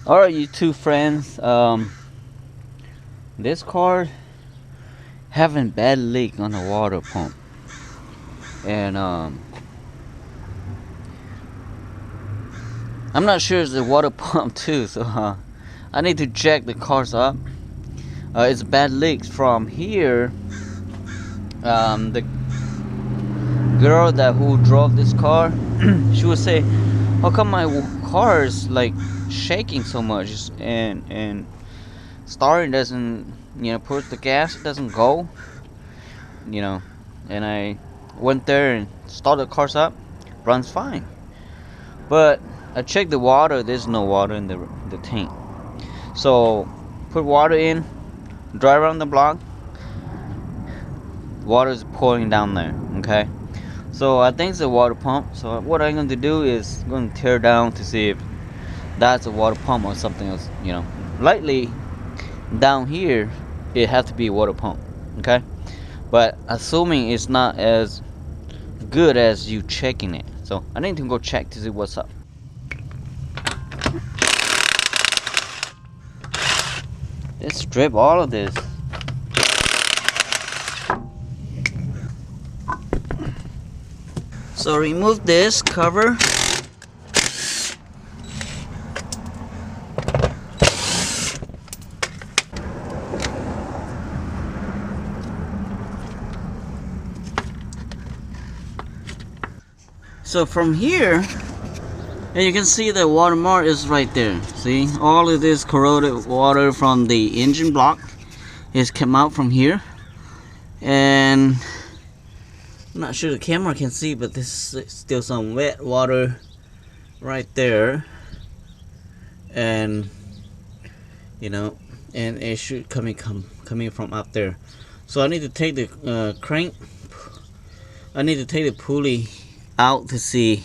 Alright, you two friends, this car having bad leak on the water pump, and I'm not sure it's the water pump too, so I need to check the cars up. It's bad leaks from here. The girl who drove this car, she would say, how come my car is like shaking so much, and starting doesn't, push the gas, it doesn't go, and I went there and started the cars up, runs fine. But I checked the water, there's no water in the tank. So put water in, drive around the block, water is pouring down there, okay? So I think it's a water pump. So what I'm going to do is I'm going to tear down to see if that's a water pump or something else, Lightly down here, it has to be a water pump, okay? But assuming it's not as good as you checking it. So I need to go check to see what's up. Let's strip all of this. So remove this cover. So from here, and you can see the water mark is right there. See, all of this corroded water from the engine block is come out from here, and I'm not sure the camera can see, but this is still some wet water right there, and and it should coming from up there. So I need to take the crank. I need to take the pulley out to see,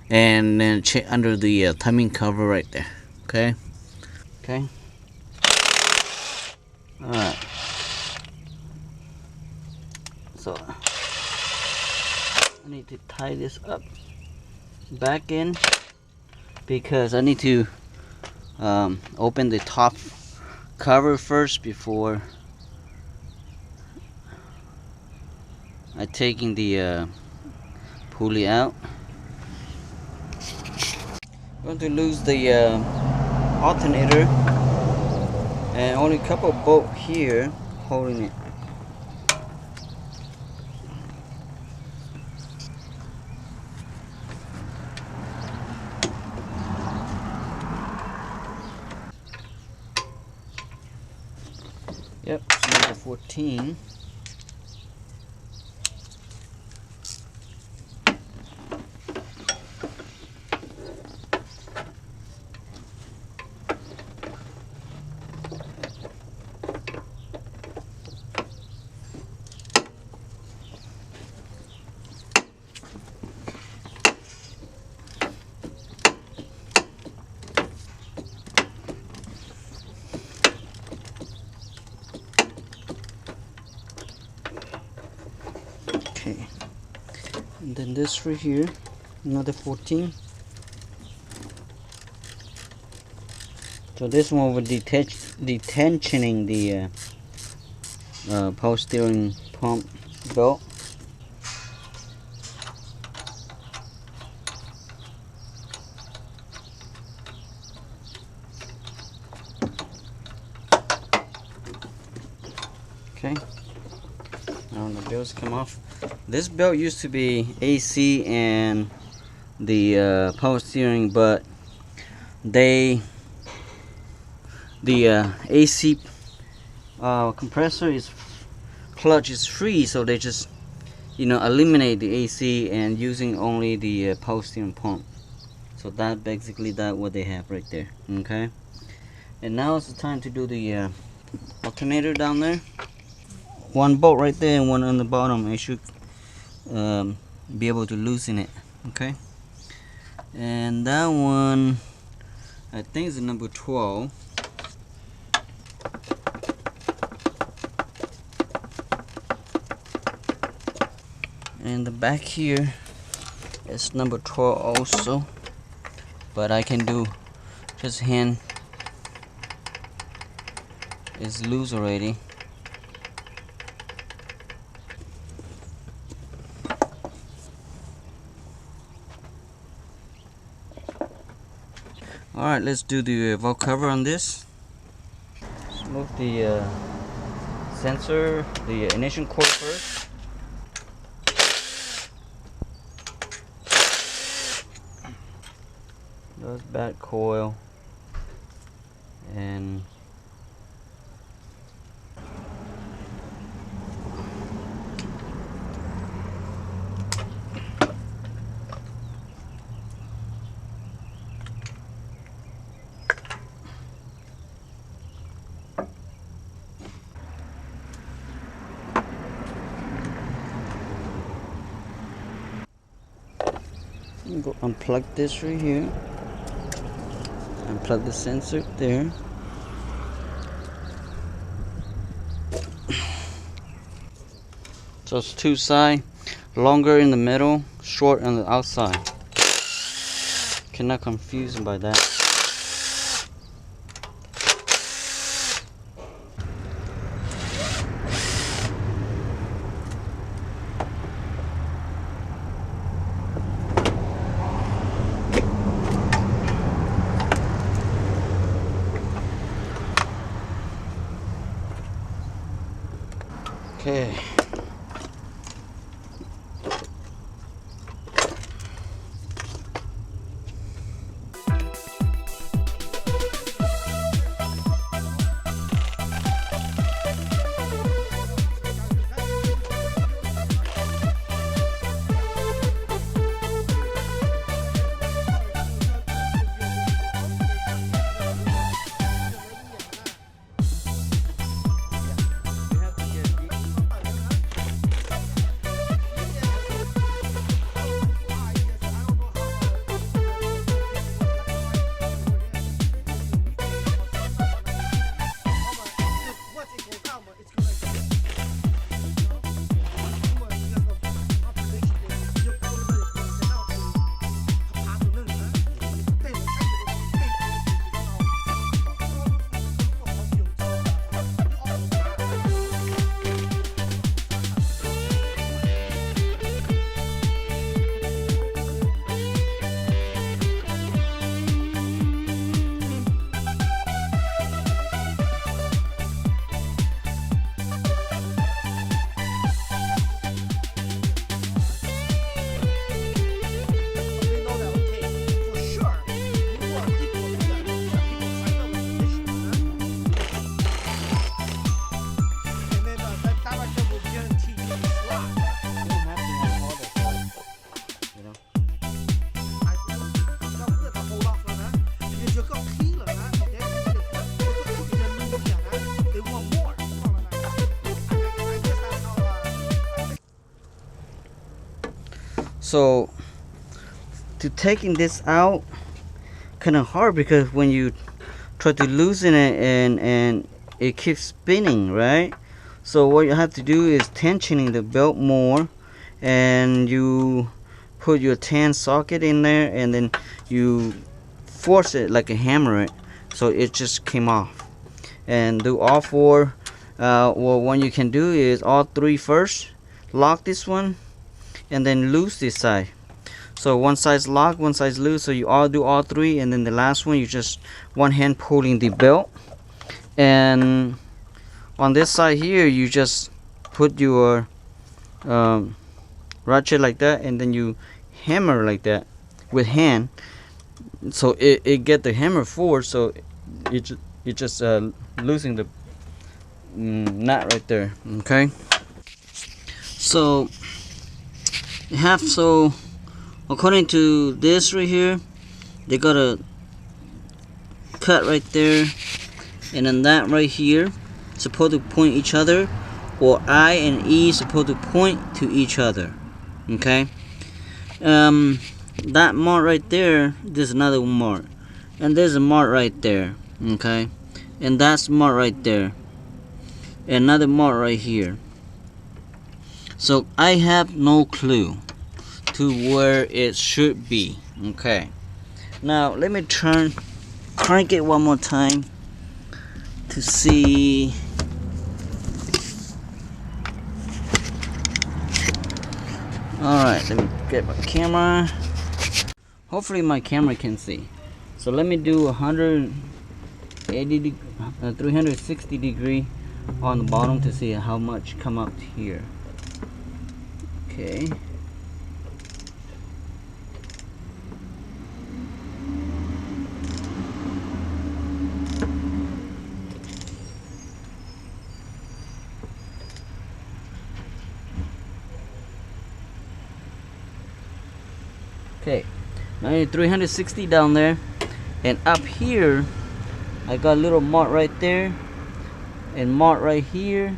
and then check under the timing cover right there. Okay. All right. So I need to tie this up back in because I need to open the top cover first before I taking the pulley out. I'm going to lose the alternator, and only a couple of bolts here holding it. Yep, number 14. Okay, and then this right here, another 14. So this one will detensioning the power steering pump belt. Okay, now the belts come off. This belt used to be AC and the power steering, but the AC compressor clutch is free, so they just eliminate the AC and using only the power steering pump. So that basically what they have right there. Okay, and now it's the time to do the alternator down there. One bolt right there and one on the bottom. I should be able to loosen it. Okay, and that one I think is number 12. And the back here is number 12 also, but I can do just hand is loose already. Alright, let's do the valve cover on this. Let's move the sensor, the ignition cord first. That's bad coil. And go unplug this right here. Unplug the sensor there. So it's two sides, longer in the middle, short on the outside. Cannot confuse them by that. Okay. So to taking this out kind of hard, because when you try to loosen it and it keeps spinning, right? So what you have to do is tensioning the belt more, and you put your 10 socket in there, and then you force it like a hammer it, so it just came off. And do all four. Well, what you can do is all three first, lock this one, and then loose this side. So one side's locked, one side's loose, so you all do all three, and then the last one you just one hand pulling the belt, and on this side here you just put your ratchet like that, and then you hammer like that with hand, so it get the hammer force, so it just losing the nut right there. Okay, so you have, so according to this right here, they got a cut right there, and then that right here supposed to point each other, or I and E supposed to point to each other. Okay, that mark right there, there's another mark, and there's a mark right there. Okay, and that's mark right there, another mark right here. So I have no clue to where it should be. Okay, now let me crank it one more time to see. Alright, let me get my camera. Hopefully my camera can see. So let me do 360 degree on the bottom to see how much come up here. Okay. Okay, now 360 down there, and up here I got a little mark right there and mark right here.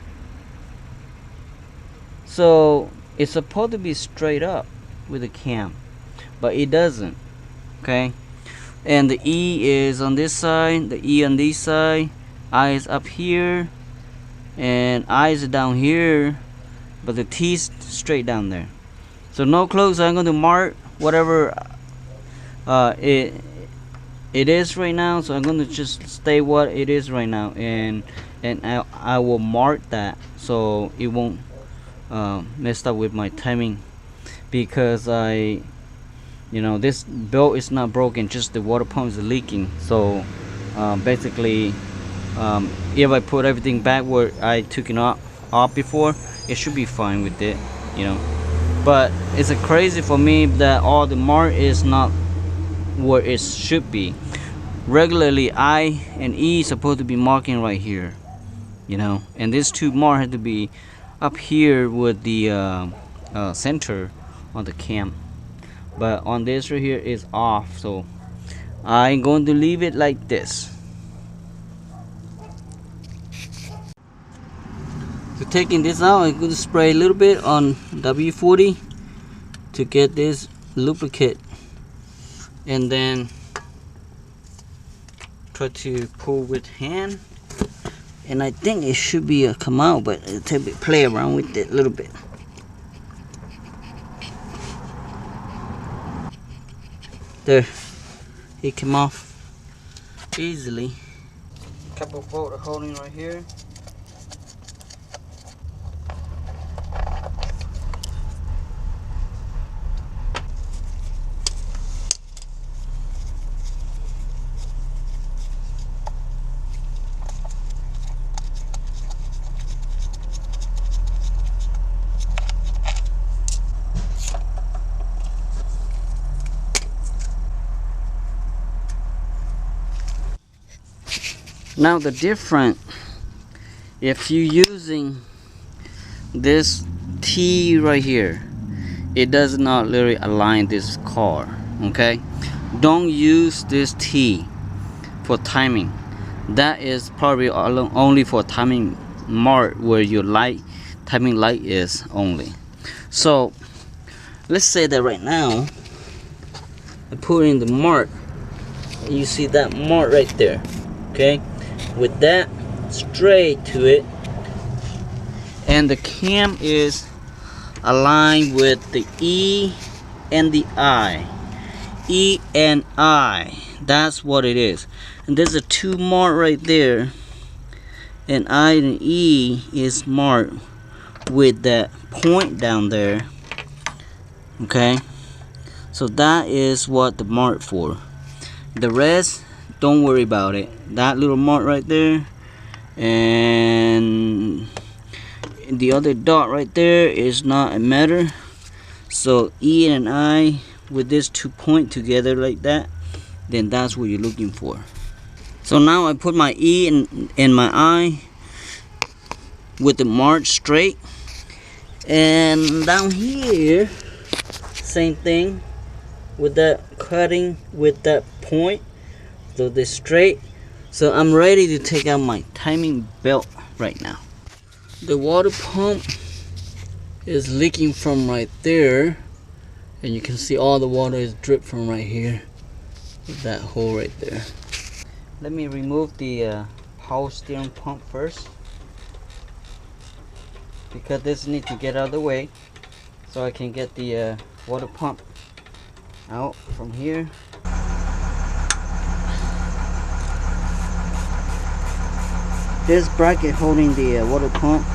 So it's supposed to be straight up with the cam, but it doesn't. Okay, and the E is on this side, the E on this side, I is up here, and I is down here, but the T is straight down there. So no close. I'm going to mark whatever it is right now. So I'm going to just stay what it is right now, and I will mark that so it won't mess up with my timing, because this belt is not broken, just the water pump is leaking. So basically, if I put everything back where I took it off before, it should be fine with it, but it's crazy for me that all the mark is not where it should be. Regularly I and E is supposed to be marking right here, and these two mark had to be up here with the center on the cam, but on this right here is off. So I'm going to leave it like this. So taking this out, I'm going to spray a little bit on W40 to get this lubricant, and then try to pull with hand, and I think it should be come out, but I'll take a bit, play around with it a little bit. There, it came off easily. Couple bolt holding right here. Now the difference, if you're using this T right here, it does not literally align this car. Okay, don't use this T for timing. That is probably only for timing mark where your timing light is only. So let's say that right now I put in the mark, and you see that mark right there. Okay, with that straight to it, and the cam is aligned with the E and the I. E and I, that's what it is. And there's a two mark right there, and I and E is marked with that point down there. Okay, so that is what the mark for. The rest, don't worry about it. That little mark right there and the other dot right there is not a matter. So E and I with this 2 point together like that, then that's what you're looking for. So now I put my E and my I with the mark straight, and down here same thing with that cutting with that point. So they're straight. So I'm ready to take out my timing belt right now. The water pump is leaking from right there, and you can see all the water is drip from right here with that hole right there. Let me remove the power steering pump first, because this needs to get out of the way so I can get the water pump out from here. This bracket holding the water pump.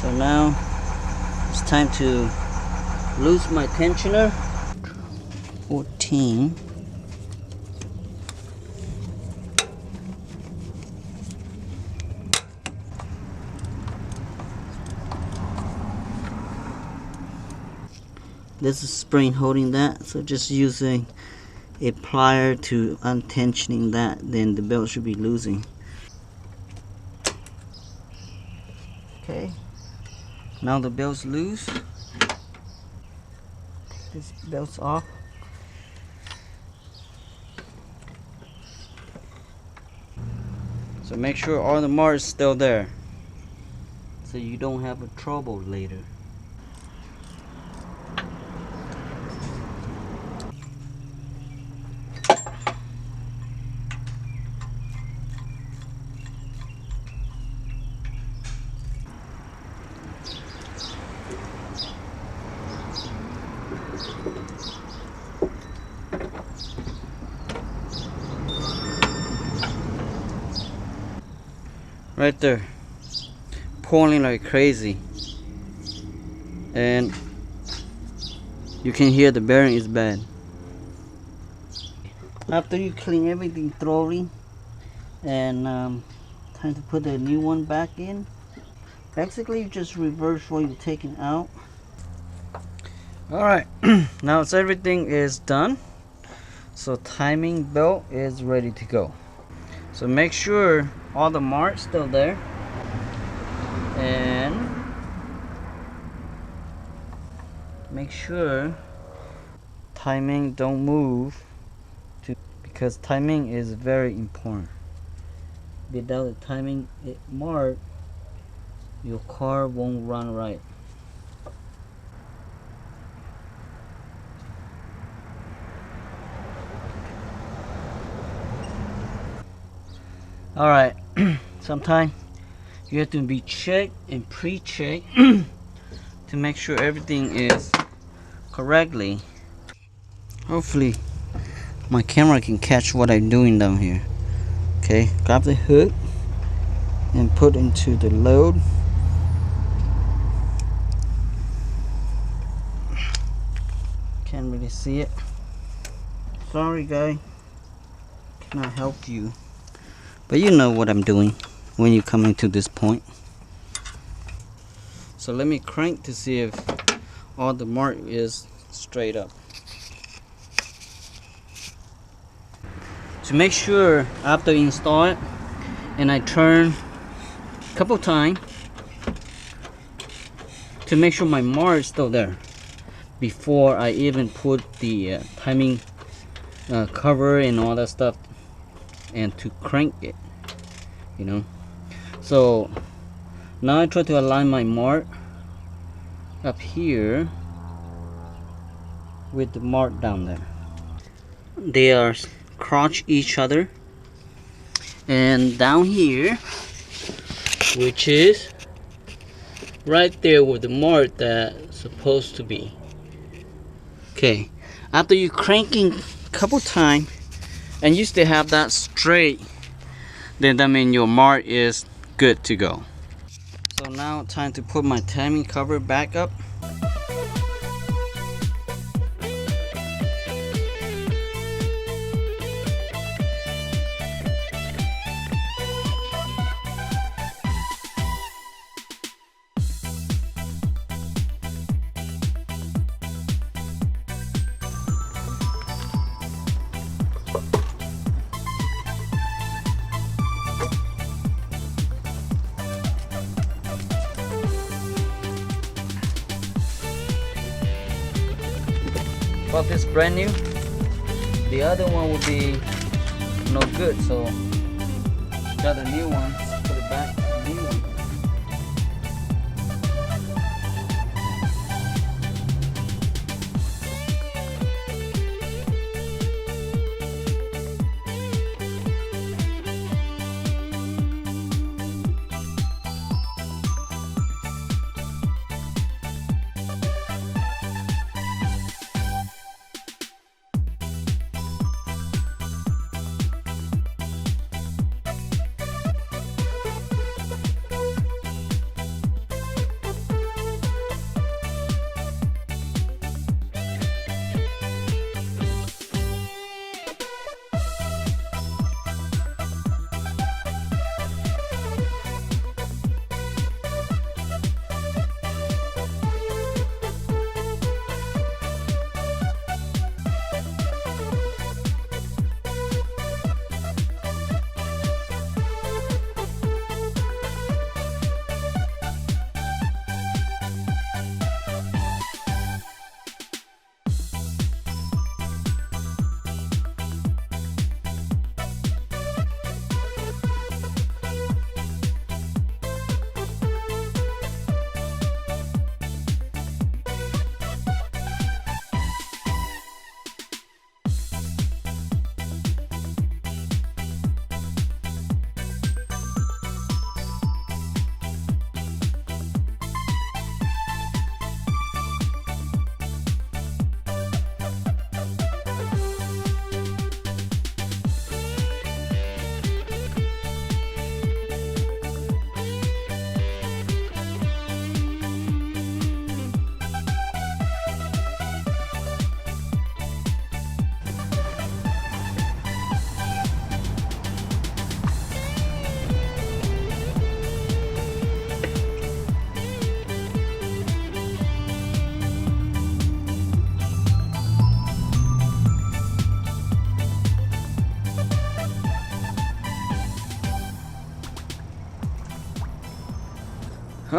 So now it's time to loose my tensioner. 14. This is spring holding that, so just using a plier to untensioning that, then the belt should be losing. Okay, now the belt's loose. This belt's off. So make sure all the marks is still there, so you don't have a trouble later. Right there, pouring like crazy, and you can hear the bearing is bad. After you clean everything thoroughly, and time to put the new one back in. Basically, you just reverse what you're taking out. All right, now it's everything is done. So timing belt is ready to go. So make sure all the marks still there, and make sure timing don't move because timing is very important. Without the timing mark, your car won't run right. All right, sometimes you have to be checked and pre-checked to make sure everything is correctly. Hopefully my camera can catch what I'm doing down here. Okay, grab the hood and put into the load. Can't really see it. Sorry guy, cannot help you. But you know what I'm doing when you coming to this point. So let me crank to see if all the mark is straight up. To make sure after install it, and I turn a couple times to make sure my mark is still there before I even put the timing cover and all that stuff, and to crank it, you know. So now I try to align my mark up here with the mark down there. They are crotch each other, and down here, which is right there with the mark that's supposed to be. Okay, after you cranking a couple times and you still have that straight, then that means your mark is good to go. So now time to put my timing cover back up. But this brand new, the other one will be no good, so got a new one, put it back, new one.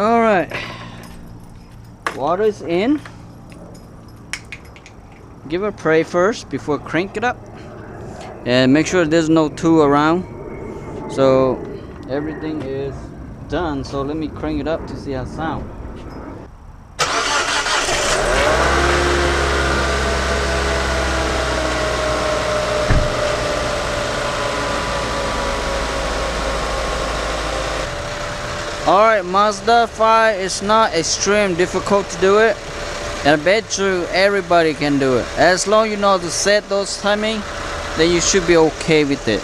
All right, water is in. Give it a pray first before crank it up, and make sure there's no two around. So everything is done. So let me crank it up to see how it sounds. Alright, Mazda 5 is not extreme difficult to do it, and I bet you everybody can do it. As long as you know how to set those timing, then you should be okay with it.